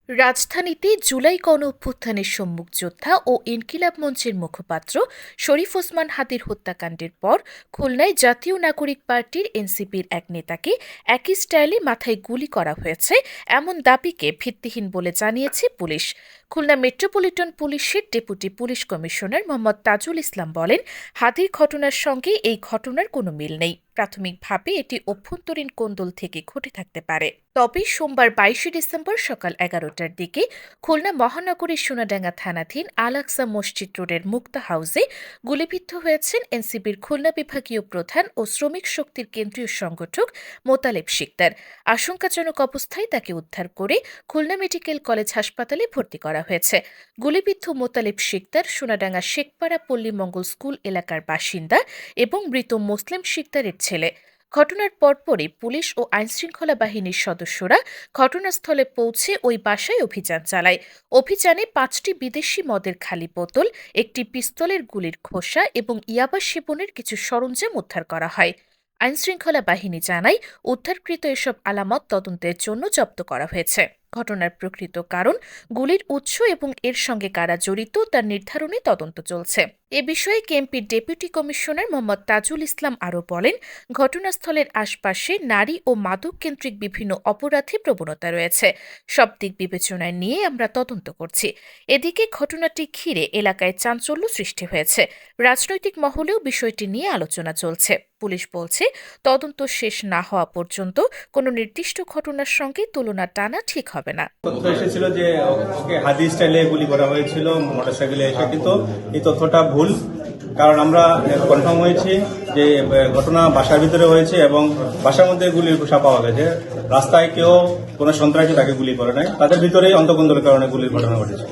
রাজধানীতে জুলাই গণঅভ্যুত্থানের সম্মুখ যোদ্ধা ও ইনকিলাব মঞ্চের মুখপাত্র শরীফ ওসমান হাদির হত্যাকাণ্ডের পর খুলনায় জাতীয় নাগরিক পার্টির এনসিপির এক নেতাকে একই স্টাইলে মাথায় গুলি করা হয়েছে এমন দাবিকে ভিত্তিহীন বলে জানিয়েছে পুলিশ। খুলনা মেট্রোপলিটন পুলিশের deputy police commissioner Mohammad Tajul Islam বলেন, হাদির ঘটনার সঙ্গে এই ঘটনার কোনো মিল নেই। প্রাথমিকভাবে এটি অভ্যন্তরীণ কোন্দল থেকে ঘটে থাকতে পারে। তবে সোমবার 22 ডিসেম্বর সকাল 11টার দিকে খুলনা মহানগরীর সোনাডাঙ্গা থানাধীন আল আকসা মসজিদ রোডের মুক্তা হাউসে গুলিবিদ্ধ হয়েছেন এনসিপির খুলনা বিভাগীয় প্রধান ও শ্রমিক শক্তির কেন্দ্রীয় সংগঠক মোতালেব শিকদার। আশঙ্কাজনক অবস্থায় তাকে উদ্ধার করে খুলনা মেডিকেল কলেজ হাসপাতালে ভর্তি করা হয়েছে। গুলিবিদ্ধ মোতালেব শিকদার সোনাডাঙ্গা শেখপাড়া পল্লী মঙ্গল স্কুল এলাকার বাসিন্দা এবং মৃত মুসলিম শিকদারের ছেলে। ঘটনার পরপরই পুলিশ ও আইনশৃঙ্খলা বাহিনীর সদস্যরা ঘটনাস্থলে পৌঁছে ওই বাসায় অভিযান চালায়। অভিযানে 5টি বিদেশি মদের খালি বোতল, একটি পিস্তলের গুলির খোসা এবং ইয়াবা সেবনের কিছু সরঞ্জাম উদ্ধার করা হয়। আইনশৃঙ্খলা বাহিনী জানায়, উদ্ধারকৃত এসব আলামত তদন্তের জন্য জব্দ করা হয়েছে। ঘটনার প্রকৃত কারণ, গুলির উৎস এবং এর সঙ্গে কারা জড়িত তার নির্ধারণে তদন্ত চলছে। এ বিষয়ে কেএমপির ডেপুটি কমিশনার মোহাম্মদ তাজুল ইসলাম আরও বলেন, ঘটনাস্থলের আশপাশে নারী ও মাদক কেন্দ্রিক বিভিন্ন অপরাধী প্রবণতা রয়েছে। সব দিক বিবেচনায় নিয়ে আমরা তদন্ত করছি। এদিকে ঘটনাটি ঘিরে এলাকায় চাঞ্চল্য সৃষ্টি হয়েছে। রাজনৈতিক মহলেও বিষয়টি নিয়ে আলোচনা চলছে। পুলিশ বলছে, তদন্ত শেষ না হওয়া পর্যন্ত কোনো নির্দিষ্ট ঘটনার সঙ্গে তুলনা টানা ঠিক হবে না। তথ্য এসেছিল যে ওকে হাদি স্টাইলে গুলি করা হয়েছিল মোটরসাইকেলে এসে, কিন্তু এই তথ্যটা ভুল। কারণ আমরা কনফার্ম হয়েছি যে ঘটনা বাসার ভিতরে হয়েছে এবং বাসার মধ্যে গুলির খোসা পাওয়া গেছে। রাস্তায় কেউ কোনো সন্ত্রাসী তাকে গুলি করে নাই, তাদের ভিতরেই অন্তর্কোন্দলের কারণে গুলির ঘটনা ঘটেছে।